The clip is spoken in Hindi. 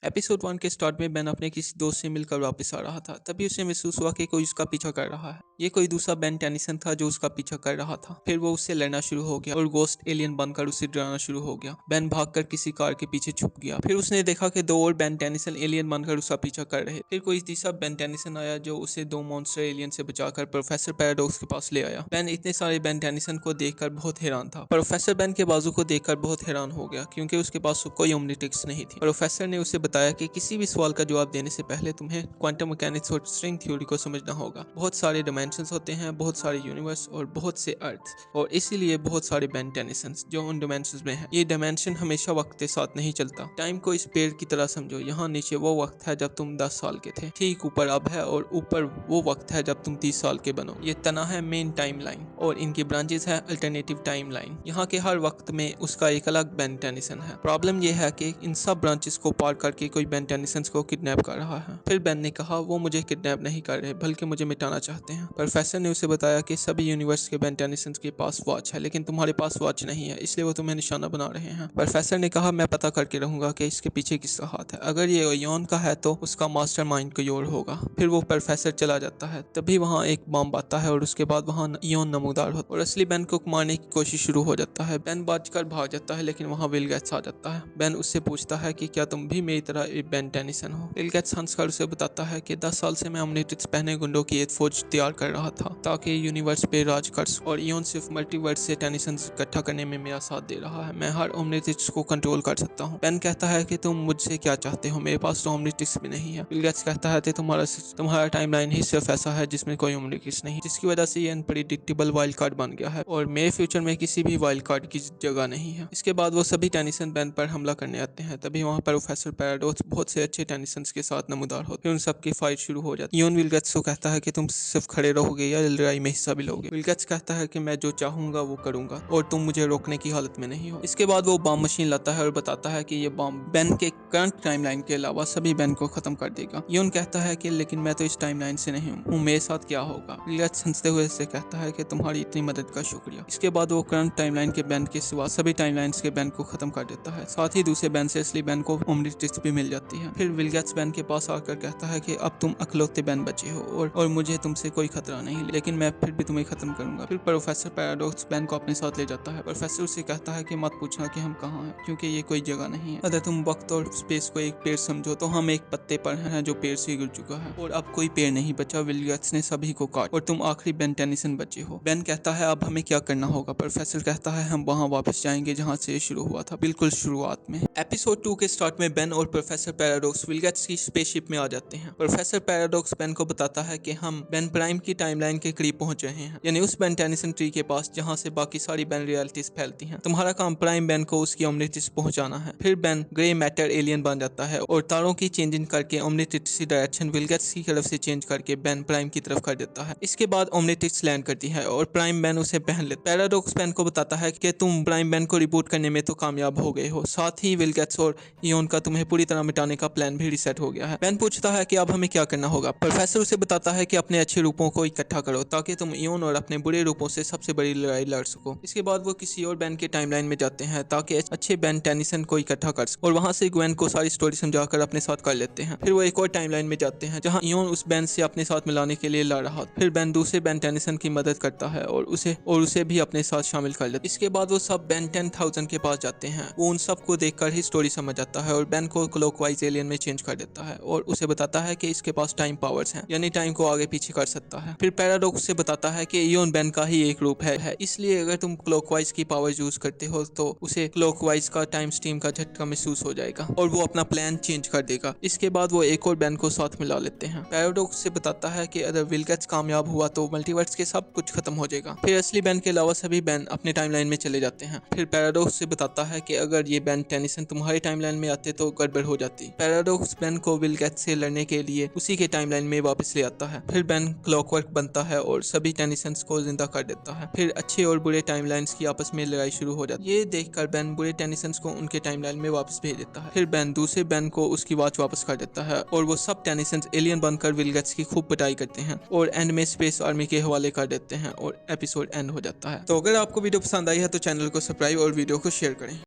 एपिसोड 1 के स्टार्ट में बेन अपने किसी दोस्त से मिलकर वापस आ रहा था। तभी उसे महसूस हुआ कि कोई उसका पीछा कर रहा है। ये कोई दूसरा बेन टेनिसन था जो उसका पीछा कर रहा था। फिर वो उससे लड़ना शुरू हो गया और गोस्ट एलियन बनकर उसे डराना शुरू हो गया। बेन भागकर किसी कार के पीछे छुप गया। फिर उसने देखा कि 2 और बेन टेनिसन एलियन बनकर उसका पीछा कर रहे। फिर कोई तीसरा बेन टेनिसन आया जो उसे 2 मॉन्स्टर एलियन से बचाकर प्रोफेसर पैराडॉक्स के पास ले आया। बेन इतने सारे बेन टेनिसन को देखकर बहुत हैरान था। प्रोफेसर बेन के बाजू को देखकर बहुत हैरान हो गया क्योंकि उसके पास कोई ओमनीट्रिक्स नहीं थी। प्रोफेसर ने उसे बताया कि किसी भी सवाल का जवाब देने से पहले तुम्हें क्वांटम मैकेनिक्स और स्ट्रिंग थ्योरी को समझना होगा। बहुत सारे डायमेंशंस होते हैं, बहुत सारे यूनिवर्स और बहुत से अर्थ, और इसीलिए बहुत सारे बेन टेनिसन्स जो उन डायमेंशंस में हैं। ये डायमेंशन हमेशा वक्त के साथ नहीं चलता। टाइम को इस पेड़ की तरह समझो। यहाँ नीचे वो वक्त है जब तुम 10 साल के थे, ठीक ऊपर अब है, और ऊपर वो वक्त है जब तुम 30 साल के बनो। ये तना है मेन टाइम लाइन और इनकी ब्रांचेस है अल्टरनेटिव टाइम लाइन। यहाँ के हर वक्त में उसका एक अलग बेन टेनिसन है। प्रॉब्लम यह है कि इन सब ब्रांचेस को पार करके कोई बेन टेनिसन को किडनैप कर रहा है। फिर बेन ने कहा वो मुझे किडनैप नहीं कर रहे बल्कि मुझे मिटाना चाहते हैं। प्रोफेसर ने उसे बताया कि सभी यूनिवर्स के बेन टेनिसन के पास वॉच है, लेकिन तुम्हारे पास वॉच नहीं है, इसलिए वो तुम्हें निशाना बना रहे हैं। प्रोफेसर ने कहा मैं पता करके रहूंगा कि इसके पीछे किसका हाथ है। अगर ये योन का है तो उसका मास्टरमाइंड कोई और होगा। फिर वो प्रोफेसर चला जाता है। तभी वहाँ एक बम आता है और उसके बाद वहाँ योन नमूदार होता है और असली बेन को मारने की कोशिश शुरू हो जाता है। बेन बचकर भाग जाता है लेकिन वहाँ विल गेट्स आ जाता है। बेन उससे पूछता है कि क्या तुम भी मेरी तरह एक बेन टेनिसन हो। विल गेट्स हंसकर उसे बताता है कि 10 साल से मैं ओमनीट्रिक्स पहने गुंडों की एक फौज तैयार कर रहा था ताकि यूनिवर्स पे राज कर सकूं, और इयोन सिर्फ मल्टीवर्स से टेनिसन्स इकट्ठा करने में मेरा साथ दे रहा है। मैं हर ओमनीट्रिक्स को कंट्रोल कर सकता हूँ। बेन कहता है कि तुम मुझसे क्या चाहते हो, मेरे पास तो ओमनीट्रिक्स भी नहीं है। विल गेट्स कहता है कि तुम्हारा टाइमलाइन ही सिर्फ ऐसा है जिसमें कोई ओमनीट्रिक्स नहीं, जिसकी वजह से ये अनप्रेडिक्टेबल वाइल्ड कार्ड बन गया है और मेरे फ्यूचर में किसी भी वाइल्ड कार्ड की जगह नहीं है। इसके बाद वो सभी टेनिसन बेन पर हमला करने आते हैं। तभी वहाँ पर प्रोफेसर पैराडॉक्स बहुत से अच्छे टेनिसन्स के साथ नमूदार होते हैं। उन सबकी फाइट शुरू हो जाती है। इयोन विल गेट्स को कहता है कि तुम सिर्फ खड़े रहोगे या लड़ाई में हिस्सा भी लोगे। विल गेट्स कहता है कि मैं जो चाहूंगा वो करूंगा और तुम मुझे रोकने की हालत में नहीं हो। इसके बाद वो बम मशीन लाता है और बताता है कि ये बम बेन के करंट टाइमलाइन के अलावा सभी बेन को खत्म कर देगा। इयोन कहता है कि लेकिन मैं तो इस टाइमलाइन से नहीं हूँ, मेरे साथ क्या होगा। विल गेट्स हंसते हुए से कहता है कि तुम्हारी इतनी मदद का शुक्रिया। इसके बाद वो करंट टाइमलाइन के बेन के सिवा सभी टाइमलाइंस के बेन को खत्म कर देता है। साथ ही दूसरे बेन से असली बेन को ओमनीट्रिक्स भी मिल जाती है। फिर विल गेट्स बेन के पास आकर कहता है कि अब तुम अकलौते बेन बचे हो और मुझे तुमसे कोई खतरा नहीं, लेकिन मैं फिर भी तुम्हें खत्म करूंगा। फिर प्रोफेसर पैराडॉक्स बेन को अपने साथ ले जाता है। प्रोफेसर उसे कहता है कि मत पूछना कि हम कहाँ हैं, क्योंकि ये कोई जगह नहीं है। अगर तुम वक्त और स्पेस को एक पेड़ समझो तो हम एक पत्ते पर हैं जो पेड़ से गिर चुका है और अब कोई पेड़ नहीं बचा। विल गेट्स ने सभी को काट और तुम आखिरी बेन टेनिसन बचे हो। बेन कहता है अब हमें क्या करना होगा। प्रोफेसर कहता है हम वहाँ वापस जाएंगे जहाँ से शुरू हुआ था, बिल्कुल शुरुआत में। एपिसोड 2 के स्टार्ट में बेन और प्रोफेसर पैराडॉक्स विल गेट्स की स्पेसशिप में आ जाते हैं। प्रोफेसर पैराडॉक्स बेन को बताता है कि हम बेन प्राइम की टाइमलाइन के करीब पहुंच रहे हैं, यानी उस बेन टेनिसन ट्री के पास जहां से बाकी सारी बेन रियलिटीज फैलती हैं। तुम्हारा काम प्राइम बेन को उसकी ओमनीट्रिक्स पहुंचाना है। फिर बेन ग्रे मैटर एलियन बन जाता है और तारों की चेंजिंग करके ओमनीट्रिक्स की डायरेक्शन विल गेट्स की तरफ से चेंज करके बेन प्राइम की तरफ कर देता है। इसके बाद ओमनीट्रिक्स लैंड करती है और प्राइम बेन उसे पहन लेता है। पैराडॉक्स बेन को बताता है कि तुम प्राइम बेन को रिबूट करने में तो कामयाब हो गए हो, साथ ही विल गेट्स और इयोन का तुम्हें पूरी तरह मिटाने का प्लान भी रिसेट हो गया है। बेन पूछता है कि अब हमें क्या करना होगा। प्रोफेसर उसे बताता है कि अपने अच्छे रूपों को इकट्ठा करो ताकि तुम इयोन और अपने बुरे रूपों से सबसे बड़ी लड़ाई लड़ सको। इसके बाद वो किसी और बेन के टाइमलाइन में जाते हैं ताकि अच्छे बेन टेनिसन को इकट्ठा कर सके और वहां से ग्वेन को सारी स्टोरी समझाकर अपने साथ कर लेते हैं। फिर वो एक और टाइमलाइन में जाते हैं जहां इयोन उस बेन से अपने साथ मिलाने के लिए लड़ रहा। फिर बेन दूसरे बेन टेनिसन की मदद करता है और उसे भी अपने साथ शामिल कर लेता है। इसके बाद वो सब बेन 10,000 के पास जाते हैं। वो उन सबको देखकर ही स्टोरी समझ आता है और बेन को क्लॉकवाइज एलियन में चेंज कर देता है और उसे बताता है कि इसके पास टाइम पावर्स हैं, यानी टाइम को आगे पीछे कर सकता है। फिर पैराडॉक्स से बताता है कि इयोन बेन का ही एक रूप है, इसलिए अगर तुम क्लॉकवाइज की पावर यूज करते हो तो उसे क्लॉकवाइज का टाइम स्ट्रीम का झटका महसूस हो जाएगा और वो अपना प्लान चेंज कर देगा। इसके बाद वो एक और बेन को साथ मिला लेते हैं। पैराडॉक्स से बताता है कि अगर विल गेट्स कामयाब हुआ तो मल्टीवर्स के सब कुछ खत्म हो जाएगा। फिर असली बेन के अलावा सभी बेन अपने टाइमलाइन में चले जाते हैं। फिर पैराडॉक्स से बताता है कि अगर ये बेन टेनिसन तुम्हारी टाइमलाइन में आते तो गड़बड़ हो जाती। पैराडॉक्स बेन को विल गेट्स से लड़ने के लिए उसी के टाइमलाइन में वापस ले आता है। फिर बेन क्लॉकवर्क बनता है और सभी टेनिसन्स को जिंदा कर देता है। फिर अच्छे और बुरे टाइमलाइंस की आपस में लड़ाई शुरू हो जाती है। ये देखकर बेन बुरे टेनिसन्स को उनके टाइमलाइन में वापस भेज देता है। फिर बेन दूसरे बेन को उसकी वॉच वापस कर देता है और वो सब टेनिसन्स एलियन बनकर विल गेट्स की खूब पिटाई करते हैं और एंड में स्पेस आर्मी के हवाले कर देते हैं और एपिसोड एंड हो जाता है। तो अगर आपको वीडियो पसंद आई है तो चैनल को सब्सक्राइब और वीडियो को शेयर करें।